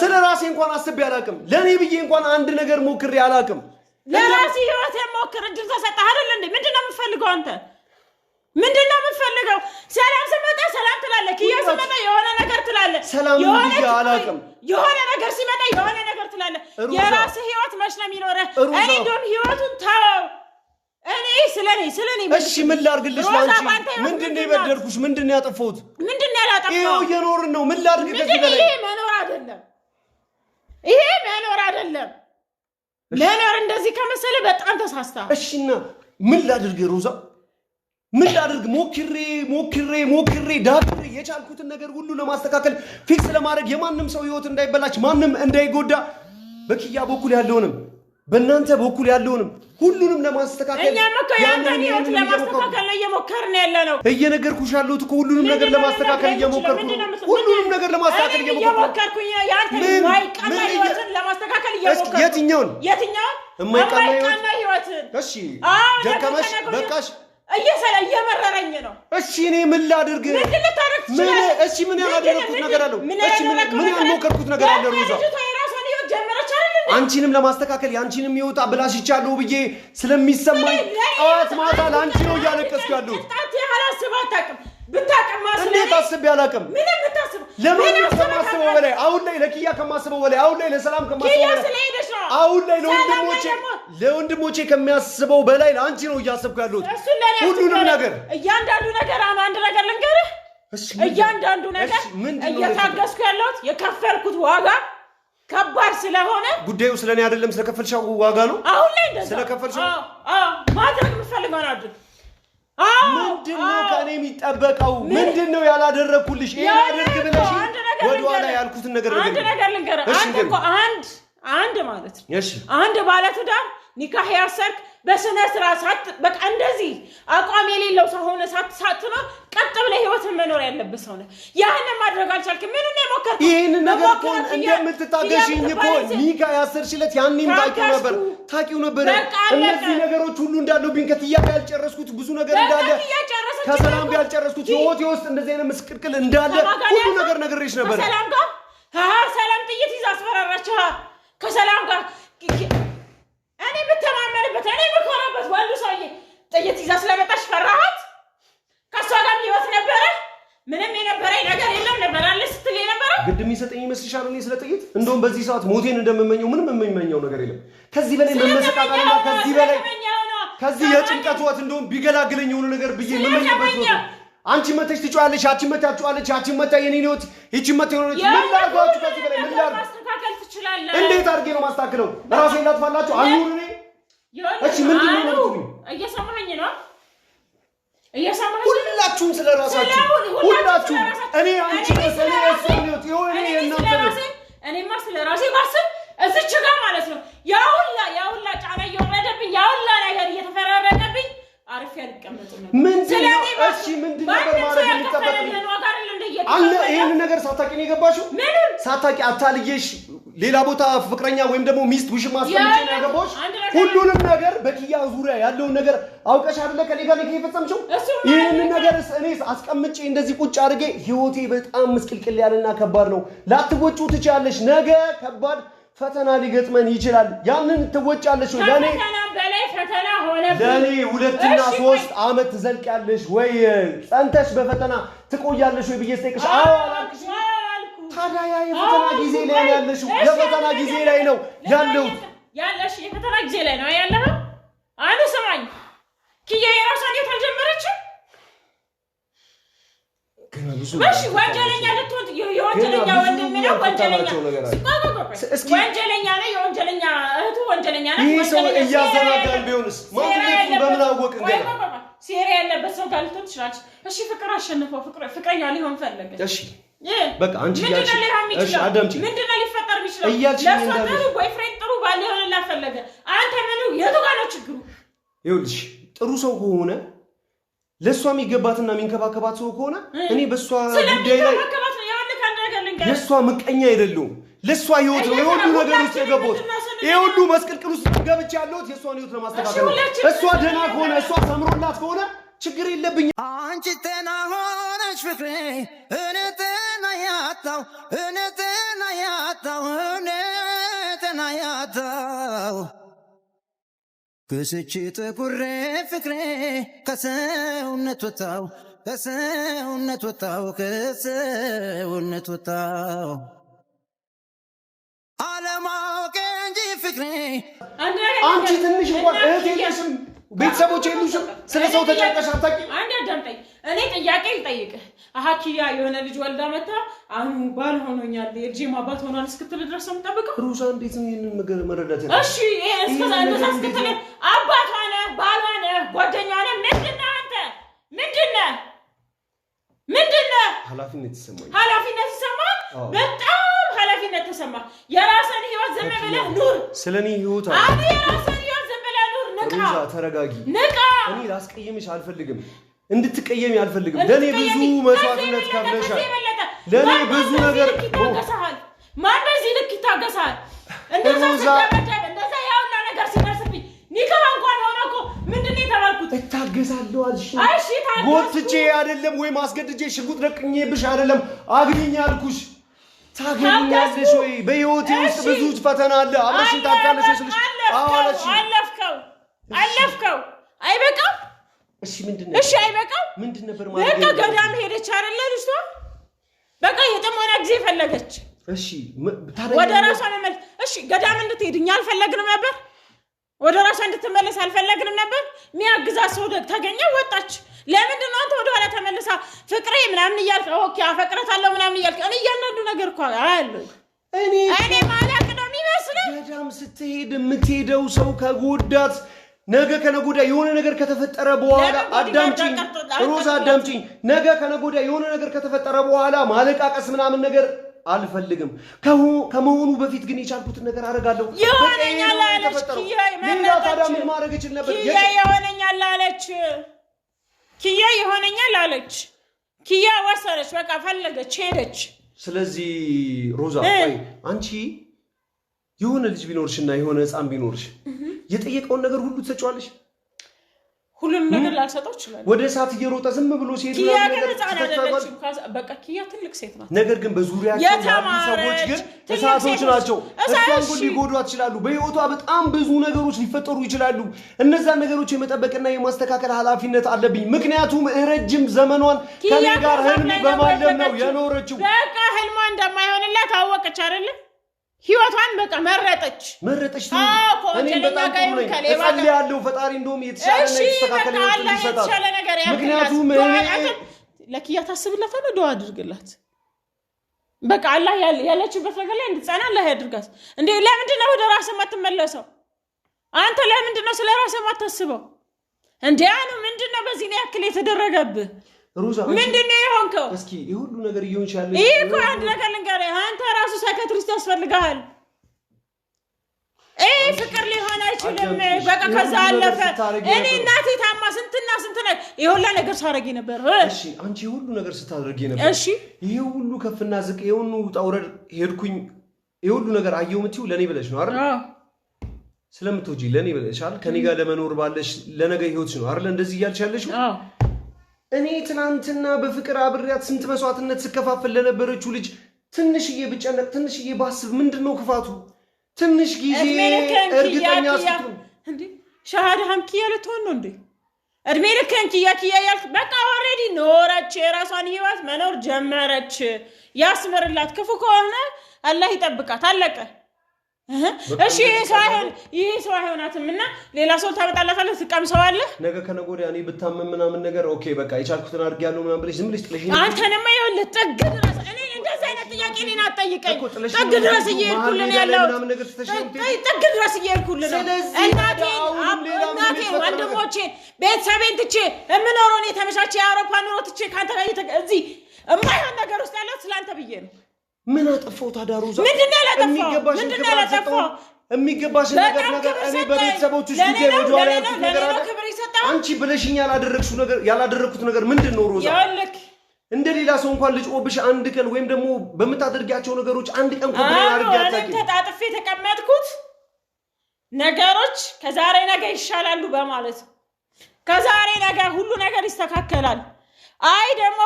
[SPEAKER 1] ስለ ራሴ እንኳን አስቤ አላውቅም። ለኔ ብዬ እንኳን አንድ ነገር ሞክሬ አላውቅም።
[SPEAKER 2] ለራሴ ህይወት የሞክር እድል ተሰጠህ አይደል እንዴ? ምንድነው የምትፈልገው አንተ? ምንድነው የምትፈልገው? ሰላም ስመጣ ሰላም ትላለህ፣ ኪያ ስመጣ የሆነ ነገር ትላለህ።
[SPEAKER 1] ሰላም ብዬ አላውቅም።
[SPEAKER 2] የሆነ ነገር ሲመጣ የሆነ ነገር ትላለህ። የራስህ ህይወት መች ነው የሚኖረህ? እኔ እንደውም ህይወቱን ተወው። እኔ ስለኔ
[SPEAKER 1] እሺ ምን ላድርግልሽ አንቺ ምንድነው የበደልኩሽ ምንድነው ያጠፋሁት ምንድነው ያላጠፋው ይሄው እየኖርን ነው ምን ላድርግ ከዚህ በላይ
[SPEAKER 2] ይሄ መኖር አይደለም መኖር እንደዚህ ከመሰለ በጣም ተሳስታ
[SPEAKER 1] እሺና ምን ላድርግ ሮዛ ምን ላድርግ ሞክሬ ዳክሬ የቻልኩትን ነገር ሁሉ ለማስተካከል ፊክስ ለማድረግ የማንም ሰው ህይወት እንዳይበላሽ ማንም እንዳይጎዳ በኪያ በኩል ያለውንም በእናንተ በኩል ያለውንም ሁሉንም ለማስተካከል
[SPEAKER 2] እኛም እኮ ያንተን ህይወት ለማስተካከል ነው እየሞከርን ያለነው
[SPEAKER 1] እየነገርኩሽ ያለሁት እኮ ሁሉንም ነገር ለማስተካከል እየሞከርኩ ሁሉንም ነገር ለማስተካከል
[SPEAKER 2] እየሞከርኩኝ ያንተን የማይቀና ህይወትን ለማስተካከል እየሞከርኩ
[SPEAKER 1] የትኛውን
[SPEAKER 2] የማይቀና ህይወትን
[SPEAKER 1] እሺ ደከመሽ በቃሽ
[SPEAKER 2] እየመረረኝ ነው
[SPEAKER 1] እሺ እኔ ምን ላድርግ እሺ ምን ያላደረኩት ነገር አለው እሺ ምን ያልሞከርኩት ነገር አለ ሮዛ አንቺንም ለማስተካከል ያንቺንም ህይወት አበላሽቻለሁ ብዬ ስለሚሰማኝ ጣት ማታ ላንቺ ነው ያለቀስኩ ያለሁት ብታቀማ እንዴት አስቤ አላቀም ምንም ብታስብ ለምን ከማስበው በላይ አሁን ላይ ለኪያ ከማስበው በላይ አሁን ላይ ለሰላም ከማስበው በላይ አሁን ላይ ለወንድሞቼ ከሚያስበው በላይ ለአንቺ ነው እያሰብኩ ያለሁት ሁሉንም ነገር
[SPEAKER 2] እያንዳንዱ ነገር አንድ ነገር ልንገርህ እያንዳንዱ ነገር እየታገስኩ ያለሁት የከፈልኩት ዋጋ ከባድ ስለሆነ ጉዳዩ ስለኔ አይደለም ስለከፈልሻው ዋጋ ነው አሁን ላይ እንደዛ ስለከፈልሻው ማድረግ የምፈልገው ነው አድርግ ምንድነው ከኔ የሚጠበቀው ምንድነው ያላደረኩልሽ ይሄን አድርግ ብለሽ ወደኋላ ያልኩትን ነገር ልንገር አንተ እኮ አንድ ማለት ነው እሺ አንድ ባለትዳር ኒካህ ያሰርክ በስነ ስርዓት በቃ እንደዚህ አቋም የሌለው ሰው ሆነ ሳትኖር ቀጥ ብለህ ህይወትን መኖር ያለበት ሰው ነህ ያን ማድረግ አልቻልክም ምን ነው የሞከርከው ይሄን ነገር እኮ እንደምትታገሽኝ እኮ ኒካህ ያሰርሽለት ያንንም ታቂው ነበር እነዚህ ነገሮች ሁሉ እንዳሉብኝ ከትያ ጋር ያልጨረስኩት ብዙ ነገር እንዳለ ከሰላም ጋር ያልጨረስኩት ህይወቴ ውስጥ እንደዚህ አይነት ምስቅልቅል እንዳለ ሁሉ ነገር ነግሬሽ ነበር ከሰላም ጋር ሰላም ጥይት ይዛ አስፈራራችኋ ከሰላም ጋር እኔ በተማመንበት እኔ በኮራበት ወንዱ ሰውዬ ጥይት ይዛ ስለመጣሽ ፈራሃት ከሷ ጋር ህይወት ነበረ ምንም የነበረኝ ነገር የለም ነበር አለ ስትል ነበር ግድ የሚሰጠኝ ይመስልሻል እኔ ስለ ጥይት እንደውም በዚህ ሰዓት ሞቴን እንደምመኘው ምንም የምመኘው ነገር የለም ከዚህ በላይ መመሰቃቀልና ከዚህ የጭንቀት ወት እንደውም ቢገላግለኝ የሆነ ነገር ብዬ የምመኝበት ነው አንቺ መተሽ ትጫዋለሽ ያቺ መታጫዋለች ያቺ መታ የኔን ህይወት ይቺ መታ የሆነች ምን ላድርጋችሁ ከዚህ በላይ ምን ላድርግ ማስተካከል ትችላለህ እንዴት አድርጌ ነው ማስተካከለው ራሴን ላጥፋላችሁ አኑር እኔ እሺ ምንድነው ነው እየሰማኸኝ ነው ሁላችሁም ስለራሳችሁ ሁላችሁም እኔ አንቺ ስለኔ እሱት ይሆን እኔማ ስለራሴ ባስብ እዚች ጋር ማለት ነው ያውላ ጫና እየወረደብኝ ያውላ ነገር እየተፈራረቀብኝ አርፌ አልቀመጥም ምንድነው እሺ ምንድነው ማድረግ የሚጠበቅብኝ አለ ይሄን ነገር ሳታቂ ነው የገባሽው ሳታቂ አታልየሽ ሌላ ቦታ ፍቅረኛ ወይም ደግሞ ሚስት ውሽማ አስቀምጬ ነው ያገባሽ ሁሉንም ነገር በኪያ ዙሪያ ያለውን ነገር አውቀሽ አይደለ ከኔ ጋር የፈጸምሽው ይሄን ነገር እኔ አስቀምጬ እንደዚህ ቁጭ አድርጌ ህይወቴ በጣም ምስቅልቅል ያለና ከባድ ነው ላትወጪ ትቻለሽ ነገ ከባድ ፈተና ሊገጥመን ይችላል ያንን ትወጫለሽ ወይ ለኔ በላይ ፈተና ሆነብኝ ለኔ 2 እና 3 አመት ትዘልቂያለሽ ወይ ጸንተሽ በፈተና ትቆያለሽ ወይ ብዬ ስጠይቅሽ አዎ አልኩሽ ታዲያ ያ የፈተና ጊዜ ላይ ያለሽ የፈተና ጊዜ ላይ ነው ያለሽ የፈተና ጊዜ ላይ ነው ያለህ አንተ ሰማኝ ኪያ የራሷን ህይወት አልጀመረችም እሺ ወንጀለኛ ልትሆን የወንጀለኛ ወንድም ነው ወንጀለኛ ነው የወንጀለኛ እህቱ ወንጀለኛ ነው ይሄ ሰው እያዘናጋን ቢሆንስ ማንነቱ በምን አወቅን ገና ሴራ ያለበት ሰው ጋር ልትሆን ትችላለች እሺ ፍቅር አሸነፈው ፍቅረኛ ሊሆን ፈለገ እሺ በቃ አንቺ ያልሽ እሺ አዳምጪ ምንድነው ሊፈጠር የሚችለው ለሷ ጥሩ ቦይፍሬንድ ጥሩ ባል ሊሆን ፈለገ አንተ ምን የቱ ጋር ነው ችግሩ ይኸውልሽ ጥሩ ሰው ከሆነ ለሷ የሚገባትና የሚንከባከባት ሰው ከሆነ እኔ በሷ ጉዳይ ላይ ለሷ ምቀኛ አይደለም ለሷ ህይወት ነው የሁሉ ነገር ውስጥ የገባሁት የሁሉ መስቀልቅል ውስጥ ገብቼ ያለሁት የሷን ህይወት ለማስተካከል ነው እሷ ደህና ከሆነ እሷ ሰምሮላት ከሆነ ችግር የለብኝ
[SPEAKER 3] አንቺ ጤና ሆነሽ ፍቅሬ እኔ ጤና ያጣው ክስችት ጉሬ ፍቅሬ ከሰውነት ወጣው አለማወቅ እንጂ ፍቅሬ
[SPEAKER 1] አንቺ ትንሽ እንኳን እህቴ ነሽም ቤተሰቦቼ የሉሽም ስለ ሰው ተጨንቀሽ አታውቂም
[SPEAKER 2] አንድ አዳምጠኝ እኔ ጥያቄ ልጠይቅህ ኪያ የሆነ ልጅ ወልዳ መታ አሁን ባል ሆኖኛል የልጄም አባት ሆኗል እስክትል ድረስ ነው የምጠብቀው
[SPEAKER 1] ሩዛ እንዴት ነው ይሄንን ነገር መረዳት
[SPEAKER 2] እሺ እስከዛ እስክትል አባቷ ነህ ባሏ ነህ ጓደኛ ነህ ምንድነው ኃላፊነት ይሰማል በጣም ኃላፊነት ተሰማህ የራስህን ህይወት ዝም ብለህ ኑር
[SPEAKER 1] ስለኔ ህይወት
[SPEAKER 2] አሁን የራስህን ህይወት ዝም ብለህ ኑር
[SPEAKER 1] ሩዛ ተረጋጊ እኔ ላስቀየምሽ አልፈልግም እንድትቀየሚ አልፈልግም ለኔ ብዙ መስዋዕትነት ከፍለሻል ለኔ ብዙ ነገር
[SPEAKER 2] ማን በዚህ ልክ ይታገሳል እንደዛ ያውና ነገር ሲደርስብኝ ኒካህ እንኳን ሆነ እኮ ምንድነው የተባልኩት
[SPEAKER 1] እታገሳለሁ አልሽ እሺ ጎትቼ አይደለም ወይ ማስገድጄ ሽጉጥ ደቅኜብሽ አይደለም አግኝኝ አልኩሽ ታገኛለሽ ወይ በህይወቴ ውስጥ ብዙ ፈተና አለ አብረሽን ታጣለሽ ስለሽ
[SPEAKER 2] አለፍከው አይበቃም
[SPEAKER 1] እሺ ምንድነው
[SPEAKER 2] እሺ አይበቃም
[SPEAKER 1] ምንድን ነበር ማለት
[SPEAKER 2] በቃ ገዳም ሄደች አይደለ ልጅቷ በቃ የጥሞና ጊዜ ፈለገች
[SPEAKER 1] እሺ
[SPEAKER 2] ወደ ራሷ መመለስ እሺ ገዳም እንድትሄድኛ አልፈለግንም ነበር ወደ ራሷ እንድትመለስ አልፈለግንም ነበር ሚያግዛት ሰው ተገኘ ወጣች ለምንድን ነው አንተ ወደ ኋላ ተመለሳ ፍቅሬ ምናምን እያልክ ኦኬ አፈቅራታለሁ ምናምን እያልክ እኔ እያንዳንዱ ነገር እኮ አያለሁ እኔ ማለቅ ነው የሚመስለው
[SPEAKER 1] ገዳም ስትሄድ የምትሄደው ሰው ከጎዳት ነገ ከነጎዳ የሆነ ነገር ከተፈጠረ በኋላ አዳምጪኝ ሮዛ አዳምጪኝ ነገ ከነጎዳ የሆነ ነገር ከተፈጠረ በኋላ ማለቃቀስ ምናምን ነገር አልፈልግም ከመሆኑ በፊት ግን የቻልኩትን ነገር አደርጋለሁ
[SPEAKER 2] ይሆነኛል አለች
[SPEAKER 1] ሌላ ታዲያ ምን ማድረግ እችል ነበር
[SPEAKER 2] ኪያ ይሆነኛል አለች ኪያ ወሰነች በቃ ፈለገች ሄደች
[SPEAKER 1] ስለዚህ ሮዛ ቆይ አንቺ የሆነ ልጅ ቢኖርሽና የሆነ ህፃን ቢኖርሽ የጠየቀውን ነገር ሁሉ ትሰጪዋለሽ
[SPEAKER 2] ሁሉም ነገር ላልሰጠው ይችላል
[SPEAKER 1] ወደ ሰዓት እየሮጠ ዝም ብሎ ሲሄድ
[SPEAKER 2] ኪያ ግን ህፃን አይደለችም በቃ ኪያ ትልቅ ሴት ናት
[SPEAKER 1] ነገር ግን በዙሪያቸው ያሉ ሰዎች ግን ህፃኖች ናቸው እሷን ሁሉ ሊጎዷት ይችላሉ በህይወቷ በጣም ብዙ ነገሮች ሊፈጠሩ ይችላሉ እነዛ ነገሮች የመጠበቅና የማስተካከል ኃላፊነት አለብኝ ምክንያቱም ረጅም ዘመኗን ከኔ ጋር ህልም በማለም ነው የኖረችው
[SPEAKER 2] በቃ ህልሟ እንደማይሆንላት አወቀች አይደል ህይወቷን በቃ መረጠች
[SPEAKER 1] እኔም በጣም ጥሩ ነኝ እጸልያለሁ ፈጣሪ እንደውም የተሻለ ነገር ይሰጣል ምክንያቱም
[SPEAKER 2] ለኪያ ታስብላታለህ ዱዓ አድርግላት በቃ አላህ ያለችበት ነገር ላይ እንድትጸና አላህ ያድርጋት እንዴ ለምንድን ነው ወደ ራስህ የማትመለሰው አንተ ለምንድን ነው ስለ ራስህ የማታስበው እንዴ አኑ ምንድን ነው በዚህ ላይ ያክል የተደረገብህ
[SPEAKER 1] ሩዛ
[SPEAKER 2] ምንድነው የሆንከው
[SPEAKER 1] እስኪ ይሁሉ ነገር ይሁንሽ ያለ
[SPEAKER 2] ይሄ እኮ አንድ ነገር ልንገርህ አንተ ራሱ ሳይካትሪስት ያስፈልጋል ፍቅር ሊሆን አይችልም በቃ ከዛ አለፈ እኔ እናቴ ታማ ስንትና ስንት ነገር ይሁላ ነገር ሳረጊ ነበር
[SPEAKER 1] እሺ አንቺ ሁሉ ነገር ስታደርጊ ነበር
[SPEAKER 2] እሺ
[SPEAKER 1] ይሄ ሁሉ ከፍና ዝቅ የሆኑ ጣውረድ ሄድኩኝ ይሄ ሁሉ ነገር አየው ምትዩ ለኔ ብለሽ ነው አይደል ስለምትወጂ ለኔ ብለሻል ከኔ ጋር ለመኖር ባለሽ ለነገ ህይወትሽ ነው አይደል እንደዚህ እያልሽ ያለሽው እኔ ትናንትና በፍቅር አብሬያት ስንት መስዋዕትነት ስከፋፈል ለነበረችው ልጅ ትንሽዬ ብጨነቅ ትንሽዬ ባስብ ምንድነው ክፋቱ ትንሽ ጊዜ እርግጠኛ ስትሆን
[SPEAKER 2] እንዴ ሻሃዳም ኪያ ልትሆን ነው እንዴ እድሜ ልክን ኪያ ያልክ በቃ ኦሬዲ ኖረች የራሷን ህይወት መኖር ጀመረች ያስመርላት ክፉ ከሆነ አላህ ይጠብቃት አለቀ እሺ ይሄ ሰው አይሆናትምና ሌላ ሰው ታመጣላታለህ ትቀምሰዋለህ
[SPEAKER 1] ነገ ከነጎዳ እኔ ብታመም ምናምን ነገር ኦኬ በቃ የቻልኩትን አድርጌያለሁ ምናምን ብለሽ ዝም ብለሽ ጥለሽ
[SPEAKER 2] አንተንማ ይኸውልህ ጥግ ድረስ እኔ እንደዛ አይነት ጥያቄ እኔን አትጠይቀኝ ጥግ ድረስ እየሄድኩልህ ያለው ጥግ ድረስ እየሄድኩልህ እናቴ ወንድሞቼን ቤተሰቤን ትቼ የምኖረው እኔ ተመቻቼ የአውሮፓ ኑሮ ትቼ ከአንተ ጋር እዚህ የማይሆን ነገር ውስጥ ያለው ስላንተ ብዬ ነው
[SPEAKER 1] ምን አጠፋው ታዲያ ሮዛ
[SPEAKER 2] ምንድነው ያጠፋው
[SPEAKER 1] የሚገባሽ ነገር እኔ በቤተሰቦችሽ ጉዳይ ወደ ኋላ ያልኩት ነገር አለ አንቺ ብለሽኝ ያላደረኩት ነገር ምንድነው ሮዛ
[SPEAKER 2] ያልክ
[SPEAKER 1] እንደሌላ ሰው እንኳን ልጅኦብሽ አንድ ቀን ወይም ደግሞ በመታደርጊያቸው ነገሮች አንድ ቀን ኮምፕሌን አድርጊያታቂ
[SPEAKER 2] ተጣጥፌ ተቀመጥኩት ነገሮች ከዛሬ ነገ ይሻላሉ በማለት ከዛሬ ነገ ሁሉ ነገር ይስተካከላል አይ ደግሞ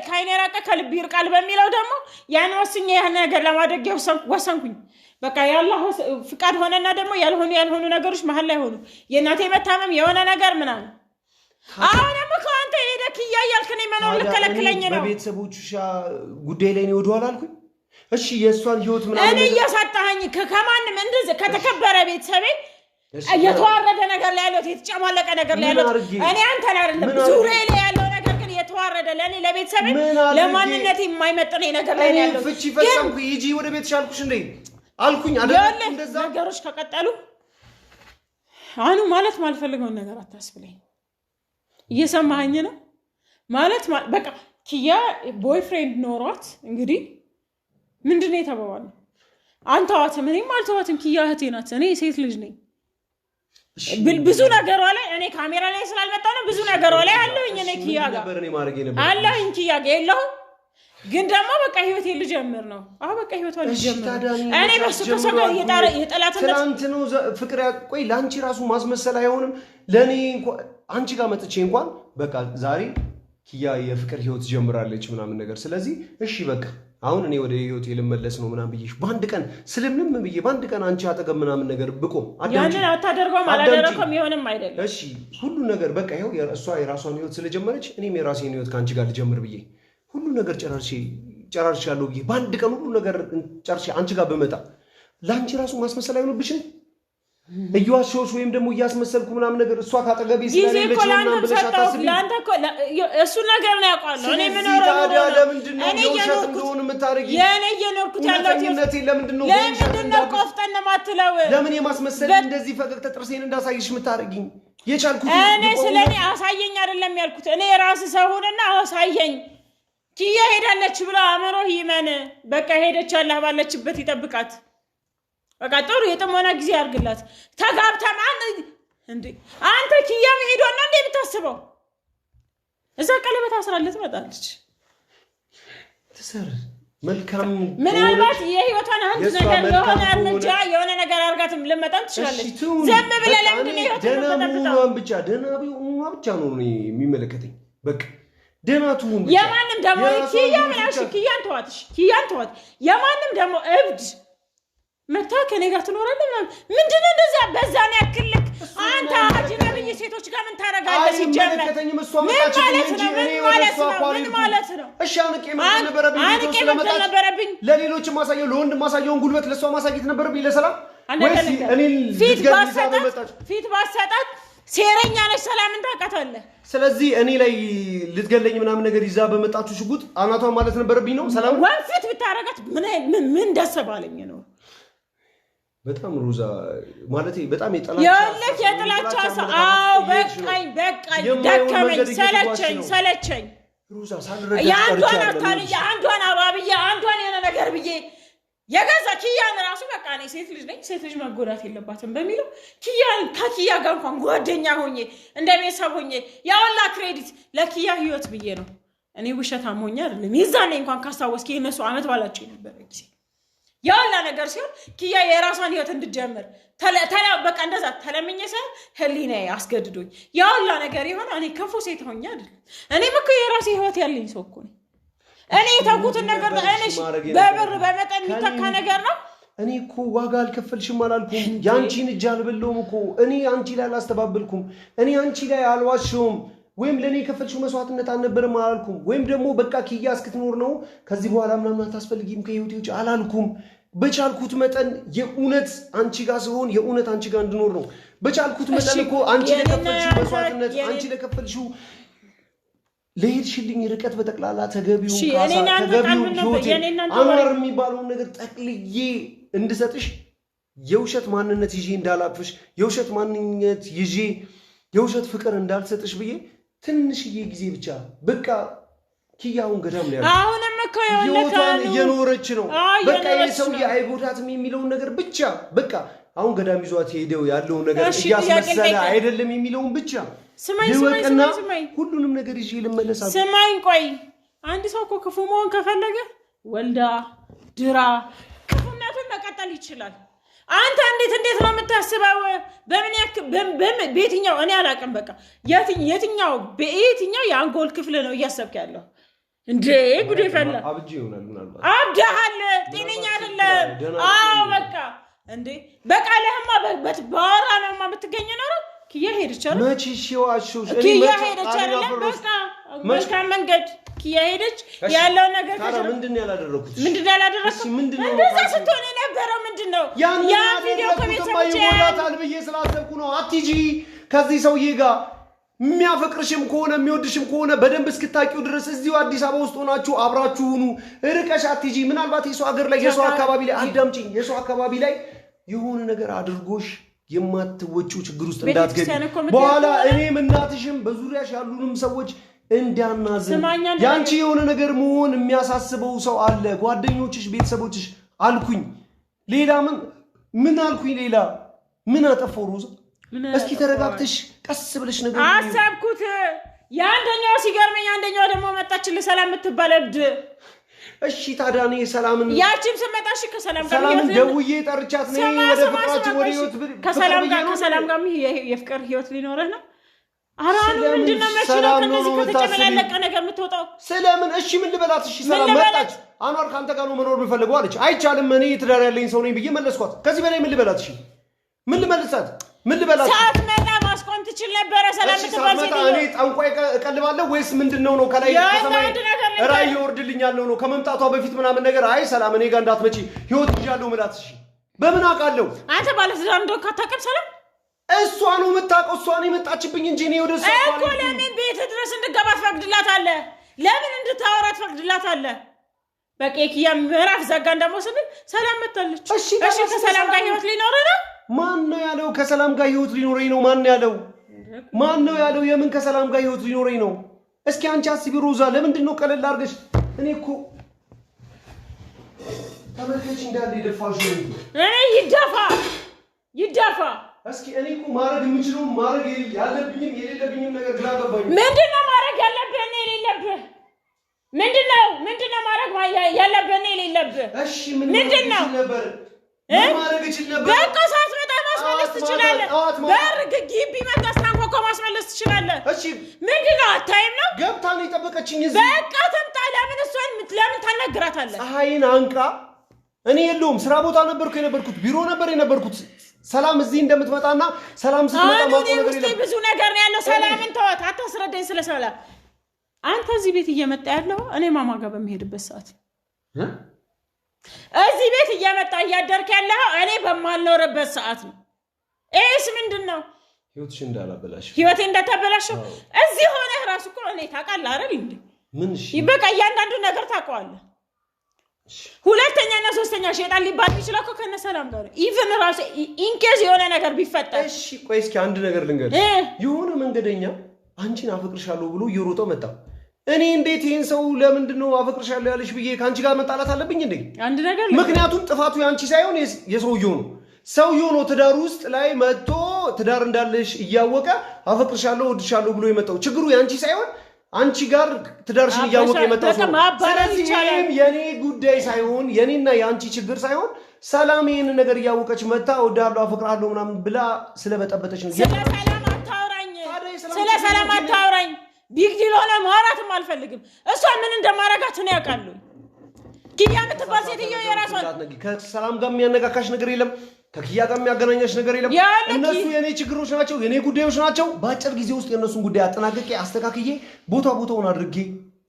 [SPEAKER 2] ካይኔ ራቀ ከልብ ይርቃል በሚለው ደግሞ ያን ወስኜ ያን ነገር ለማድረግ ወሰንኩኝ በቃ ያላህ ፍቃድ ሆነና ደግሞ ያልሆኑ ነገሮች መሃል ላይ ሆኑ የእናቴ መታመም የሆነ ነገር ምናምን አሁን ደግሞ ከአንተ ሄደክ እያያልክ ነው መኖር ልከለክለኝ ነው
[SPEAKER 1] በቤተሰቦችሽ ጉዳይ ላይ ነው ወደኋላ አልኩኝ እሺ የእሷን ህይወት ምናምን
[SPEAKER 2] እኔ እያሳጣኸኝ ከማንም እንደዚህ ከተከበረ ቤተሰቤ የተዋረደ ነገር ላይ ያለው የተጨማለቀ ነገር ላይ ያለው እኔ አንተን አይደለም ዙሪያ ላይ ያለው ነገር ግን የተዋረደ ለኔ ለቤተሰብ ለማንነት የማይመጥነኝ ነገር ላይ ያለው
[SPEAKER 1] ፍቺ ፈጸምኩ ሂጂ ወደ ቤትሽ አልኩሽ እንዴ አልኩኝ አይደል እንደዛ
[SPEAKER 2] ነገሮች ከቀጠሉ አኑ ማለት ማልፈልገውን ነገር አታስብለኝ እየሰማኸኝ ነው ማለት በቃ ኪያ ቦይፍሬንድ ኖሯት እንግዲህ ምንድነው የተባባለው አንተዋት ምንም አልተዋትም ኪያ እህቴ ናት እኔ ሴት ልጅ ነኝ ብዙ ነገሯ ላይ እኔ ካሜራ ላይ ስላልመጣ ነው ብዙ ነገሯ ላይ አለኝ እኔ ኪያ ጋር አለኝ ኪያ ጋር የለውም ግን ደግሞ በቃ ህይወት ልጀምር ነው በቃ ህይወቷ ልጀምር እኔ በሱ ከሰጋ የጠላትነት
[SPEAKER 1] ትናንት ነው ፍቅር ቆይ ላንቺ ራሱ ማስመሰል አይሆንም ለኔ አንቺ ጋር መጥቼ እንኳን በቃ ዛሬ ኪያ የፍቅር ህይወት ጀምራለች ምናምን ነገር ስለዚህ እሺ በቃ አሁን እኔ ወደ ህይወት ልመለስ ነው ምናምን ብዬሽ ባንድ ቀን ስለምንም ብዬ ባንድ ቀን አንቺ አጠገብ ምናምን ነገር ብቆም
[SPEAKER 2] ያንን አታደርገውም አላደረኩም ይሆንም አይደለም
[SPEAKER 1] እሺ ሁሉ ነገር በቃ ይሄው እሷ የራሷን ህይወት ስለጀመረች እኔም የራሴን ህይወት ካንቺ ጋር ልጀምር ብዬ ሁሉ ነገር ጨራርሻለሁ ብዬ ባንድ ቀን ሁሉ ነገር ጨርሼ አንቺ ጋር በመጣ ላንቺ ራሱ ማስመሰል አይሆንብሽም እያዋሾሽ ወይም ደግሞ እያስመሰልኩ ምናምን ነገር እሷ ካጠገቤ ስለሌለች ነው ምናምን ብለሽ አታስቢ
[SPEAKER 2] ላንተ እኮ እሱ ነገር ነው ያውቃለሁ እኔ ምን ነው
[SPEAKER 1] ታዲያ ለምንድን ነው የውሸት እንደሆነ የምታረጊ
[SPEAKER 2] የኔ የኖርኩት ያለው
[SPEAKER 1] ለምንድን
[SPEAKER 2] ነው ቆፍጠን ማትለው
[SPEAKER 1] ለምን የማስመሰል እንደዚህ ፈገግታ ጥርሴን እንዳሳይሽ የምታረጊኝ የቻልኩት
[SPEAKER 2] እኔ ስለኔ አሳየኝ አይደለም ያልኩት እኔ ራስ ሰው ሆነና አሳየኝ ኪያ ሄዳለች ብላ አመሮ ይመን በቃ ሄደች አላህ ባለችበት ይጠብቃት በቃ ጥሩ የጥሞና ጊዜ አድርግላት ተጋብተም እንዴ አንተ ኪያ መሄዷና እንዴ ብታስበው እዛ ቀለበት አስራለት መጣለች
[SPEAKER 1] ተሰር መልካም
[SPEAKER 2] ምናልባት የህይወቷን አንድ ነገር ለሆነ እርምጃ የሆነ ነገር አድርጋትም ልመጣም ትችላለች ዘም ብለህ ለምንድን ነው
[SPEAKER 1] ደናቡን ብቻ ብቻ ነው የሚመለከተኝ በቃ ደናቱን ብቻ
[SPEAKER 2] የማንም ደግሞ ኪያ ምናሽ ኪያን ተዋት የማንም ደግሞ እብድ መታ ከኔ ጋር ትኖራለህ ምንድነው እንደዛ በዛ ነው ያክልክ አንተ አጅነብይ ሴቶች ጋር ምን ታረጋለህ ሲጀመር ምን ማለት ነው
[SPEAKER 1] እሺ አንቄ ነበረብኝ ለሌሎች ማሳየው ለወንድ ማሳየውን ጉልበት ለሷ ማሳየት ነበረብኝ ለሰላም ወይስ እኔ
[SPEAKER 2] ፊት ባሰጣት ሴረኛ ነሽ ሰላምን ታውቃታለህ
[SPEAKER 1] ስለዚህ እኔ ላይ ልትገለኝ ምናምን ነገር ይዛ በመጣችሁ ሽጉጥ አናቷን ማለት ነበረብኝ ነው ሰላም
[SPEAKER 2] ወንፊት ብታረጋት ምን ደሰባለኝ ነው
[SPEAKER 1] በጣም ሩዛ ማለት በጣም የጥላቻ
[SPEAKER 2] አዎ በቃኝ ደከመኝ ሰለቸኝ
[SPEAKER 1] ሩዛ ሳልረዳ
[SPEAKER 2] የአንዷን አባብዬ አንዷን የሆነ ነገር ብዬ የገዛ ኪያን ራሱ በቃ እኔ ሴት ልጅ ነኝ ሴት ልጅ መጎዳት የለባትም በሚለው ከኪያ ጋር እንኳን ጓደኛ ሆኜ እንደ ቤተሰብ ሆኜ ያውላ ክሬዲት ለኪያ ህይወት ብዬ ነው እኔ ውሸታም ሆኜ አይደለም ይዛኔ እንኳን ካስታወስኪ የነሱ አመት ባላቸው ነበር ጊዜ ያውላ ነገር ሲሆን ኪያ የራሷን ህይወት እንድጀምር በቃ እንደዛ ተለምኜ ሳይሆን ህሊናዬ አስገድዶኝ ያውላ ነገር ይሆን እኔ ክፉ ሴት ሆኜ አይደለም እኔም እኮ የራሴ ህይወት ያለኝ ሰው እኮ ነኝ እኔ ታውቁትን ነገር እኔሽ በብር በመጠን የሚተካ ነገር ነው
[SPEAKER 1] እኔ እኮ ዋጋ አልከፈልሽም አላልኩም ያንቺን እጅ አልበለውም እኮ እኔ አንቺ ላይ አላስተባበልኩም እኔ አንቺ ላይ አልዋሽውም ወይም ለኔ የከፈልሽው መስዋዕትነት አልነበረም አላልኩም ወይም ደግሞ በቃ ኪያ እስክትኖር ነው ከዚህ በኋላ ምናምን አታስፈልጊም ከህይወቴ ውጭ አላልኩም በቻልኩት መጠን የኡነት አንቺ ጋር ሲሆን የኡነት አንቺ ጋር እንድኖር ነው በቻልኩት መጠን እኮ አንቺ ለከፈልሽው መስዋዕትነት አንቺ ለከፈልሽው ለሄድሽልኝ ርቀት በጠቅላላ ተገቢው ህይወቴ አማር የሚባለውን ነገር ጠቅልዬ እንድሰጥሽ የውሸት ማንነት ይዤ እንዳላቅፍሽ የውሸት ማንነት ይዤ የውሸት ፍቅር እንዳልሰጥሽ ብዬ ትንሽዬ ጊዜ ብቻ በቃ ኪያውን ገዳም ላይ
[SPEAKER 2] አሁንም እኮ የወለካን
[SPEAKER 1] እየኖረች ነው በቃ የሰው አይጎዳትም የሚለውን ነገር ብቻ በቃ አሁን ገዳም ይዟት ሄደው ያለው ነገር እያስመሰለ አይደለም የሚለውን ብቻ
[SPEAKER 2] ስማኝ
[SPEAKER 1] ሁሉንም ነገር ይዤ ልመለሳለሁ
[SPEAKER 2] ስማኝ ቆይ አንድ ሰው እኮ ክፉ መሆን ከፈለገ ወልዳ ድራ ክፉነቱን መቀጠል ይችላል አንተ እንዴት ነው የምታስበው በየትኛው እኔ አላውቅም በቃ በየትኛው የአንጎል ክፍል ነው እያሰብክ ያለው እንዴ ጉዴ ፈላ
[SPEAKER 1] አብጂ ይሆናል ምናልባት
[SPEAKER 2] አብዳሃል ጤነኛ አይደለም አዎ በቃ እንዴ በቃ ለህማ ባወራ ነውማ የምትገኝ ነው ኪያ ሄደች አይደል
[SPEAKER 1] መቼ ሺዋሽው
[SPEAKER 2] ኪያ ሄደች አይደል በቃ መልካም መንገድ ኪያ ሄደች ያለው ነገር
[SPEAKER 1] ታዲያ ምንድነው ያላደረኩት
[SPEAKER 2] እንደዛ ስትሆን የነበረው ምንድነው?
[SPEAKER 4] ያ ቪዲዮ ከቤተሰቦች ይሞላታል ብዬ ስላሰብኩ ነው። አትጂ ከዚህ ሰውዬ ጋር የሚያፈቅርሽም ከሆነ የሚወድሽም ከሆነ በደንብ እስክታቂው ድረስ እዚሁ አዲስ አበባ ውስጥ ሆናችሁ አብራችሁ ሁኑ። ርቀሽ አትጂ። ምናልባት የሰው ሀገር ላይ የሰው አካባቢ ላይ አዳምጪኝ፣ የሰው አካባቢ ላይ የሆነ ነገር አድርጎሽ የማትወጪው ችግር ውስጥ እንዳትገቢ በኋላ እኔም እናትሽም በዙሪያሽ ያሉንም ሰዎች እንዳናዝን። ያንቺ የሆነ ነገር መሆን የሚያሳስበው ሰው አለ፣ ጓደኞችሽ፣ ቤተሰቦችሽ አልኩኝ። ሌላ ምን አልኩኝ? ሌላ ምን አጠፋው ሮዛ? እስኪ ተረጋግተሽ ቀስ ብለሽ ነገር
[SPEAKER 2] አሰብኩት። ያንደኛው ሲገርመኝ አንደኛው ደግሞ መጣችልህ ሰላም የምትባል እብድ።
[SPEAKER 4] እሺ ታዲያ እኔ ሰላምን
[SPEAKER 2] ያቺም ስመጣሽ ከሰላም ጋር
[SPEAKER 4] ሰላምን ደውዬ ጠርቻት ነኝ ወደ ፍቅራችን ወደ ህይወት
[SPEAKER 2] ከሰላም ጋር የፍቅር ህይወት ሊኖርህ ነው። አራኑ ምንድነው መሽለው ከነዚህ ከተጨመላለቀ ነገር የምትወጣው?
[SPEAKER 4] ስለምን? እሺ ምን ልበላት? እሺ ሰላም መጣች። አንዋር ካንተ ጋር ነው መኖር የምፈልገው አለች። አይቻልም እኔ ትዳር ያለኝ ሰው ነኝ ብዬ መለስኳት። ከዚህ በላይ ምን ልበላት? እሺ ምን ልመልሳት? ምን ልበላት?
[SPEAKER 2] ሰዓት መጣ ማስቆም ትችል ነበር። ሰላም ትባል ሴት
[SPEAKER 4] እኔ ጠንቋይ እቀልባለሁ ወይስ ምንድነው ነው? ከላይ ከሰማይ ራይ ይወርድልኛል ነው ከመምጣቷ በፊት ምናምን ነገር። አይ ሰላም እኔ ጋር እንዳትመጪ ህይወት ይዣለሁ ምላት። እሺ በምን አውቃለሁ?
[SPEAKER 2] አንተ ባለትዳር እንደው ካታቀም ሰላም
[SPEAKER 4] እሷ ነው የምታውቀው። እሷ ነው የመጣችብኝ እንጂ እኔ ወደ እሷ
[SPEAKER 2] እኮ ለምን ቤት ድረስ እንድገባ ትፈቅድላታለህ? ለምን እንድታወራ ትፈቅድላታለህ? በቄኪያ ምዕራፍ ዘጋን ደግሞ ስንል ሰላም መጣለች። እሺ ከሰላም ጋር ህይወት ሊኖር ነው።
[SPEAKER 4] ማን ነው ያለው ከሰላም ጋር ህይወት ሊኖረኝ ነው? ማን ያለው? ማን ነው ያለው? የምን ከሰላም ጋር ህይወት ሊኖረኝ ነው? እስኪ አንቺ አስቢ ሮዛ። ለምንድን ነው ቀለል አድርገሽ? እኔ እኮ ተመልከች እንዳለ ይደፋሽ ነው።
[SPEAKER 2] ይደፋ
[SPEAKER 4] እስኪ እኔ እኮ ማድረግ የምችለው ማድረግ ያለብኝም የሌለብኝም ነገር ግራ ገባኝ።
[SPEAKER 2] ምንድነው ማድረግ ያለብህ የሌለብህ? ምንድነው ማድረግ ያለብህ የሌለብህ?
[SPEAKER 4] እሺ ምንድነው ነበር ማድረግ እችል ነበር።
[SPEAKER 2] በቃ ሳትመጣ ማስመለስ ትችላለህ። በር ግቢ መጣ ስታንኳኳ ማስመለስ ትችላለህ።
[SPEAKER 4] እሺ
[SPEAKER 2] ምንድነው አታይም ነው?
[SPEAKER 4] ገብታ ነው የጠበቀችኝ እዚህ።
[SPEAKER 2] በቃ ትምጣ። ለምን እሷን ለምን ታናግራታለህ?
[SPEAKER 4] ፀሐይን አንቃ እኔ የለውም ስራ ቦታ የነበርኩት ቢሮ ነበር የነበርኩት። ሰላም እዚህ እንደምትመጣና ሰላም ስትመጣ ማቆም ነገር የለም።
[SPEAKER 2] ብዙ ነገር ነው ያለው። ሰላምን ተዋት፣ አታስረዳኝ ስለ ሰላም። አንተ እዚህ ቤት እየመጣ ያለው እኔ ማማ ጋር በመሄድበት ሰዓት እዚህ ቤት እየመጣ እያደርክ ያለው እኔ በማልኖርበት ሰዓት ነው። እሺ ምንድነው?
[SPEAKER 4] ህይወትሽ እንዳላበላሽ
[SPEAKER 2] ህይወቴ እንደተበላሸው እዚህ ሆነህ ራሱ እኮ እኔ ታውቃለህ አይደል እንዴ?
[SPEAKER 4] ምን እሺ
[SPEAKER 2] በቃ እያንዳንዱ ነገር ታውቀዋለህ። ሁለተኛና ሶስተኛ ሸይጣን ሊባል ይችላል እኮ ከነ ሰላም ጋር ኢቭን ራሱ ኢንኬዝ የሆነ ነገር ቢፈጠር።
[SPEAKER 4] እሺ ቆይ እስኪ አንድ ነገር ልንገርሽ። የሆነ መንገደኛ አንቺን አፈቅርሻለሁ ብሎ እየሮጠ መጣ። እኔ እንዴት ይሄን ሰው ለምንድን ነው አፈቅርሻለሁ ያለሽ ብዬ ካንቺ ጋር መጣላት አለብኝ እንዴ?
[SPEAKER 2] አንድ ነገር
[SPEAKER 4] ምክንያቱም ጥፋቱ ያንቺ ሳይሆን የሰውየው ነው። ሰውየው ነው ትዳር ውስጥ ላይ መጥቶ ትዳር እንዳለሽ እያወቀ አፈቅርሻለሁ ወድሻለሁ ብሎ የመጣው። ችግሩ ያንቺ ሳይሆን አንቺ ጋር ትዳርሽን እያወቀ የመጣው ሰው። ስለዚህ የኔ ጉዳይ ሳይሆን የኔና የአንቺ ችግር ሳይሆን ሰላም ይሄን ነገር እያወቀች መጣ እወድሃለሁ አፈቅርሃለሁ ምናምን ብላ ስለበጠበጠች ነው።
[SPEAKER 2] ስለ ሰላም አታውራኝ። ቢግ ዲል ሆነ ማውራትም አልፈልግም። እሷ ምን እንደማረጋት ነው ያውቃሉ። ኪያ የምትባል ሴትዮ የራሷን
[SPEAKER 4] ከሰላም ጋር የሚያነካካሽ ነገር የለም። ከኪያ ጋር የሚያገናኛሽ ነገር የለም። እነሱ የኔ ችግሮች ናቸው፣ የኔ ጉዳዮች ናቸው። በአጭር ጊዜ ውስጥ የእነሱን ጉዳይ አጠናቅቄ አስተካክዬ ቦታውን አድርጌ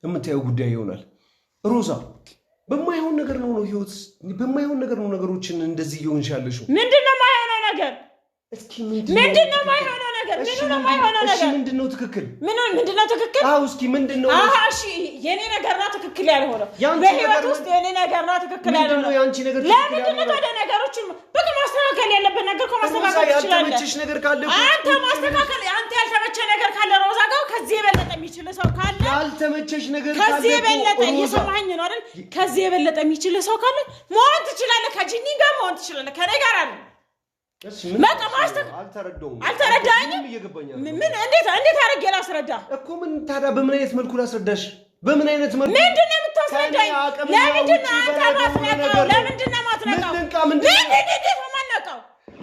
[SPEAKER 4] የምታየው ጉዳይ ይሆናል። ሮዛ በማይሆን ነገር ነው ህይወት፣ በማይሆን ነገር ነው ነገሮችን እንደዚህ እየሆንሽ ያለሽው።
[SPEAKER 2] ምንድነው የማይሆነው ነገር?
[SPEAKER 4] እስኪ
[SPEAKER 2] ምንድነው የማይሆነው ነገር? ምንድነው የማይሆነው ነገር?
[SPEAKER 4] እሺ ምንድነው ትክክል?
[SPEAKER 2] ምንድነው ትክክል?
[SPEAKER 4] አዎ እስኪ ምንድነው?
[SPEAKER 2] እሺ የኔ ነገር ነው ትክክል ያልሆነው። በህይወት ውስጥ የኔ ነገር ነው ትክክል ያልሆነው።
[SPEAKER 4] ምንድነው ያንቺ ነገር ትክክል ያልሆነው?
[SPEAKER 2] ለምንድነው ታዲያ ነገሮችን በቃ ማስተካከል ያለበት ነገር እኮ ማስተካከል ትችላለህ።
[SPEAKER 4] ያልተመቸሽ ነገር ካለ
[SPEAKER 2] አንተ ማስተካከል፣ አንተ ያልተመቸ ነገር ካለ ሮዛ ጋር ከዚህ የበለጠ የሚችል ሰው ካለ
[SPEAKER 4] ያልተመቸሽ ነገር ካለ
[SPEAKER 2] ከዚህ የበለጠ እየሰማኸኝ ነው አይደል? ከዚህ የበለጠ የሚችል ሰው ካለ መሆን ትችላለህ። ከጂኒ ጋር መሆን ትችላለህ። ከኔ ጋር አይደል? በቃ አልተረዳኝም። ምን እንዴት አድርጌ ላስረዳ እኮ? ምን ታዲያ በምን አይነት መልኩ ላስረዳሽ? በምን አይነት መልኩ? ምንድነው የምታስረዳኝ? ለምንድነው አንተ ማትነቃው? ለምንድነው ማትነቃው?